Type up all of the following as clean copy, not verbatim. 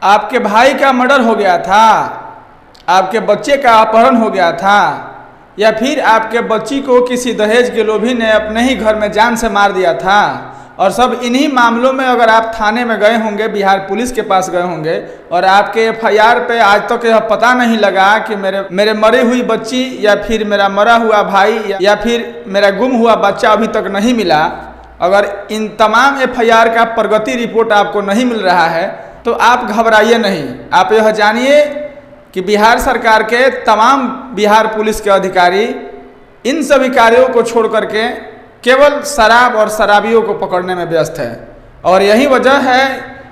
आपके भाई का मर्डर हो गया था, आपके बच्चे का अपहरण हो गया था, या फिर आपके बच्ची को किसी दहेज के लोभी ने अपने ही घर में जान से मार दिया था। और सब इन्हीं मामलों में अगर आप थाने में गए होंगे, बिहार पुलिस के पास गए होंगे, और आपके एफआईआर पे आज तक यह पता नहीं लगा कि मेरे मरी हुई बच्ची या फिर मेरा मरा हुआ भाई या फिर मेरा गुम हुआ बच्चा अभी तक नहीं मिला, अगर इन तमाम एफआईआर का प्रगति रिपोर्ट आपको नहीं मिल रहा है तो आप घबराइए नहीं। आप यह जानिए कि बिहार सरकार के तमाम बिहार पुलिस के अधिकारी इन सभी कार्यों को छोड़ करके केवल शराब और शराबियों को पकड़ने में व्यस्त है। और यही वजह है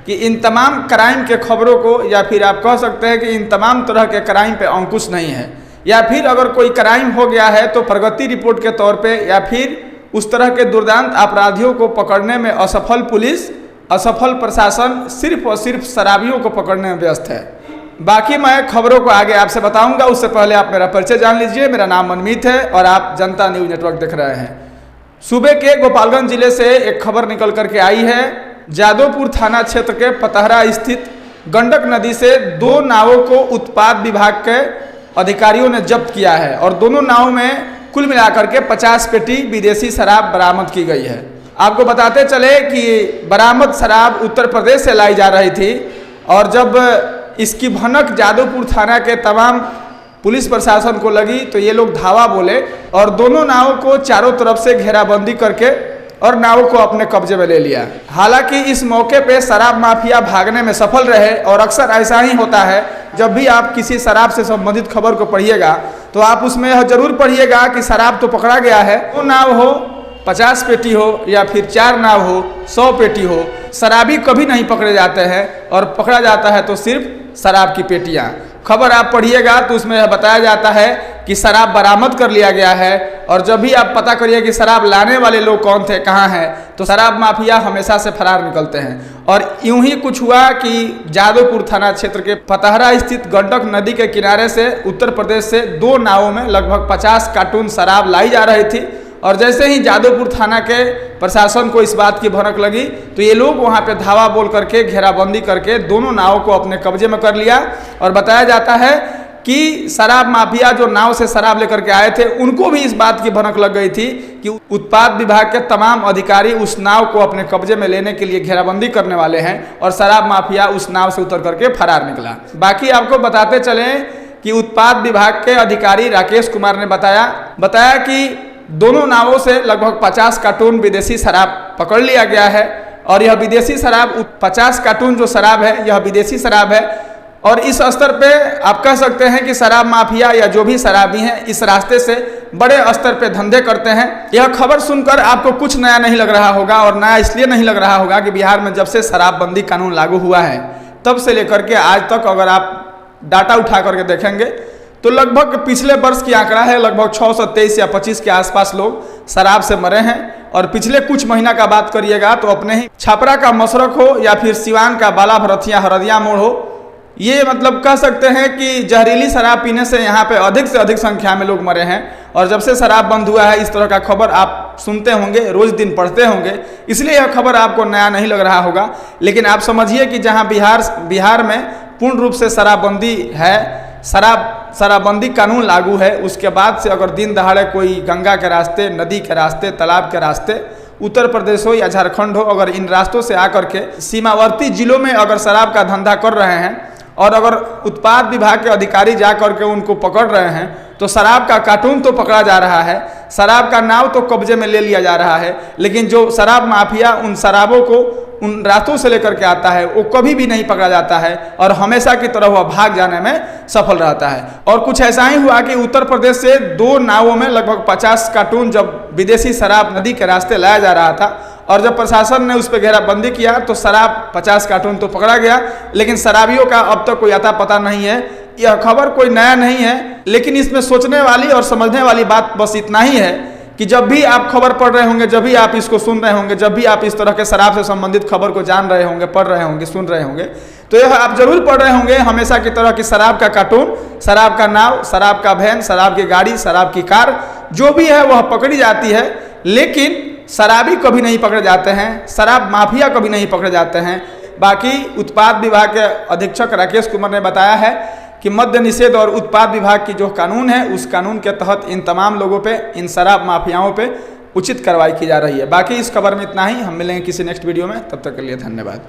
कि इन तमाम क्राइम के खबरों को, या फिर आप कह सकते हैं कि इन तमाम तरह के क्राइम पे अंकुश नहीं है, या फिर अगर कोई क्राइम हो गया है तो प्रगति रिपोर्ट के तौर पे, या फिर उस तरह के दुर्दांत अपराधियों को पकड़ने में असफल पुलिस, असफल प्रशासन सिर्फ और सिर्फ शराबियों को पकड़ने में व्यस्त है। बाकी मैं खबरों को आगे आपसे बताऊंगा, उससे पहले आप मेरा परिचय जान लीजिए। मेरा नाम मनमीत है और आप जनता न्यूज नेटवर्क देख रहे हैं। सूबे के गोपालगंज जिले से एक खबर निकल करके आई है। जादवपुर थाना क्षेत्र के पतहरा स्थित गंडक नदी से 2 नावों को उत्पाद विभाग के अधिकारियों ने जब्त किया है और दोनों नावों में कुल मिलाकर के 50 पेटी विदेशी शराब बरामद की गई है। आपको बताते चले कि बरामद शराब उत्तर प्रदेश से लाई जा रही थी और जब इसकी भनक जादवपुर थाना के तमाम पुलिस प्रशासन को लगी तो ये लोग धावा बोले और दोनों नावों को चारों तरफ से घेराबंदी करके और नावों को अपने कब्जे में ले लिया। हालांकि इस मौके पे शराब माफिया भागने में सफल रहे और अक्सर ऐसा ही होता है। जब भी आप किसी शराब से संबंधित खबर को पढ़िएगा तो आप उसमें यह जरूर पढ़िएगा कि शराब तो पकड़ा गया है, 2 नाव हो, 50 पेटी हो या फिर 4 नाव हो, 100 पेटी हो, शराबी कभी नहीं पकड़े जाते हैं और पकड़ा जाता है तो सिर्फ शराब की पेटियां। खबर आप पढ़िएगा तो उसमें बताया जाता है कि शराब बरामद कर लिया गया है और जब भी आप पता करिए कि शराब लाने वाले लोग कौन थे, कहाँ हैं, तो शराब माफिया हमेशा से फरार निकलते हैं। और यूं ही कुछ हुआ कि जादवपुर थाना क्षेत्र के पतहरा स्थित गंडक नदी के किनारे से उत्तर प्रदेश से 2 नावों में लगभग 50 कार्टून शराब लाई जा रही थी और जैसे ही जादवपुर थाना के प्रशासन को इस बात की भनक लगी तो ये लोग वहां पे धावा बोल करके घेराबंदी करके दोनों नावों को अपने कब्जे में कर लिया। और बताया जाता है कि शराब माफिया जो नाव से शराब लेकर के आए थे उनको भी इस बात की भनक लग गई थी कि उत्पाद विभाग के तमाम अधिकारी उस नाव को अपने कब्जे में लेने के लिए घेराबंदी करने वाले हैं और शराब माफिया उस नाव से उतर करके फरार निकला। बाकी आपको बताते चले कि उत्पाद विभाग के अधिकारी राकेश कुमार ने बताया कि दोनों नावों से लगभग 50 कार्टून विदेशी शराब पकड़ लिया गया है और यह विदेशी शराब 50 कार्टून जो शराब है यह विदेशी शराब है। और इस स्तर पे आप कह सकते हैं कि शराब माफिया या जो भी शराबी हैं इस रास्ते से बड़े स्तर पे धंधे करते हैं। यह खबर सुनकर आपको कुछ नया नहीं लग रहा होगा और नया इसलिए नहीं लग रहा होगा कि बिहार में जब से शराबबंदी कानून लागू हुआ है तब से लेकर के आज तक अगर आप डाटा उठा करके देखेंगे तो लगभग पिछले वर्ष की आंकड़ा है, लगभग 623 या 25 के आसपास लोग शराब से मरे हैं। और पिछले कुछ महीना का बात करिएगा तो अपने ही छपरा का मसरक हो या फिर सिवान का बाला भरथिया हरदिया मोड़ हो, ये मतलब कह सकते हैं कि जहरीली शराब पीने से यहाँ पे अधिक से अधिक संख्या में लोग मरे हैं। और जब से शराब बंद हुआ है इस तरह का खबर आप सुनते होंगे, रोज दिन पढ़ते होंगे, इसलिए यह खबर आपको नया नहीं लग रहा होगा। लेकिन आप समझिए कि जहाँ बिहार में पूर्ण रूप से शराबबंदी है, शराबबंदी कानून लागू है, उसके बाद से अगर दिन दहाड़े कोई गंगा के रास्ते, नदी के रास्ते, तालाब के रास्ते, उत्तर प्रदेश हो या झारखंड हो, अगर इन रास्तों से आकर के सीमावर्ती जिलों में अगर शराब का धंधा कर रहे हैं और अगर उत्पाद विभाग के अधिकारी जा करके उनको पकड़ रहे हैं तो शराब का कार्टून तो पकड़ा जा रहा है, शराब का नाव तो कब्जे में ले लिया जा रहा है, लेकिन जो शराब माफिया उन शराबों को उन रास्तों से लेकर के आता है वो कभी भी नहीं पकड़ा जाता है और हमेशा की तरह वह भाग जाने में सफल रहता है। और कुछ ऐसा ही हुआ कि उत्तर प्रदेश से 2 नावों में लगभग 50 कार्टून जब विदेशी शराब नदी के रास्ते लाया जा रहा था और जब प्रशासन ने उस पर घेराबंदी किया तो शराब 50 कार्टून तो पकड़ा गया, लेकिन शराबियों का अब तक कोई अता पता नहीं है। यह खबर कोई नया नहीं है, लेकिन इसमें सोचने वाली और समझने वाली बात बस इतना ही है कि जब भी आप खबर पढ़ रहे होंगे, जब भी आप इसको सुन रहे होंगे, जब भी आप इस तरह के शराब से संबंधित खबर को जान रहे होंगे, पढ़ रहे होंगे, सुन रहे होंगे, तो यह आप जरूर पढ़ रहे होंगे हमेशा की तरह कि शराब का कार्टून, शराब का नाव, शराब का वैन, शराब की गाड़ी, शराब की कार जो भी है वह पकड़ी जाती है, लेकिन शराबी कभी नहीं पकड़े जाते हैं, शराब माफिया कभी नहीं पकड़े जाते हैं। बाकी उत्पाद विभाग के अधीक्षक राकेश कुमार ने बताया है कि मद्य निषेध और उत्पाद विभाग की जो कानून है उस कानून के तहत इन तमाम लोगों पे, इन शराब माफियाओं पे उचित कार्रवाई की जा रही है। बाकी इस खबर में इतना ही। हम मिलेंगे किसी नेक्स्ट वीडियो में, तब तक के लिए धन्यवाद।